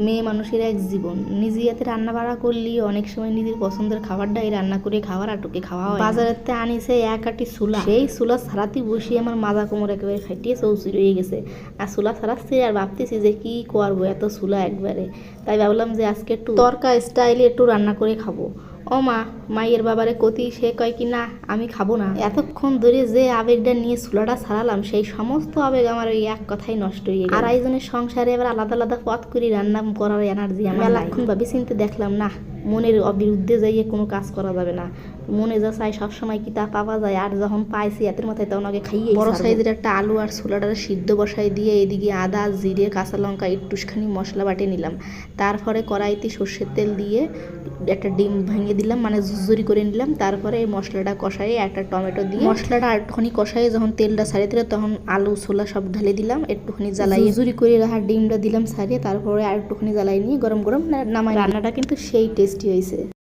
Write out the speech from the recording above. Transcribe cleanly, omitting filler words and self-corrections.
মেয়ে মানুষের এক জীবন, নিজে হাতে রান্না বাড়া করলি অনেক সময় নিজের পছন্দের খাবারটাই রান্না করে খাওয়ার আটকে খাওয়া হয়। বাজারেতে আনিছে এক আটি চুলা, সেই চুলা ছাড়াতে বসে আমার মাজা কোমর একেবারে ফাটিয়ে চৌচি রয়ে গেছে। আর চুলা ছাড়াচ্ছি আর ভাবতেছি যে কি করবো এত চুলা একবারে। তাই ভাবলাম যে আজকে একটু তরকা স্টাইলে একটু রান্না করে খাবো। ও মা, মাইয়ের বাবারে কতি, সে কয় কি না আমি খাবো না। এতক্ষণ ধরে যে আবেগটা নিয়ে চুলাটা ছাড়ালাম সেই সমস্ত আবেগ আমার ওই এক কথাই নষ্ট হয়ে গেল। আড়াইজনের সংসারে এবার আলাদা আলাদা পথ করে রান্না করার এনার্জি আমার নাই। এখন ভাবি চিন্তে দেখলাম না, মনের বিরুদ্ধে যাইয়ে কোনো কাজ করা যাবে না। মনে যা চাই সবসময় কি তা পাওয়া যায়, আর যখন পাইছি এতের মাথায় তখন আগে খাইয়ে বড় সাইজের একটা আলু আর ছোলাটা সিদ্ধ বসাই দিয়ে এদিকে আদা জিরে কাঁচা লঙ্কা একটুখানি মশলা বাটে নিলাম। তারপরে কড়াইতে সর্ষের তেল দিয়ে একটা ডিম ভেঙে দিলাম, মানে ঝুরঝুরি করে নিলাম। তারপরে এই মশলাটা কষাই একটা টমেটো দিয়ে মশলাটা একটুখানি কষাই যখন তেলটা ছাড়িয়ে দিল তখন আলু ছোলা সব ঢালে দিলাম, একটুখানি জ্বালাই ঝুরঝুরি করে রাখা ডিমটা দিলাম ছাড়িয়ে, তারপরে আর একটুখানি জ্বালাই নিয়ে গরম গরম নামাই। রান্নাটা কিন্তু সেই টেস্টি হয়েছে।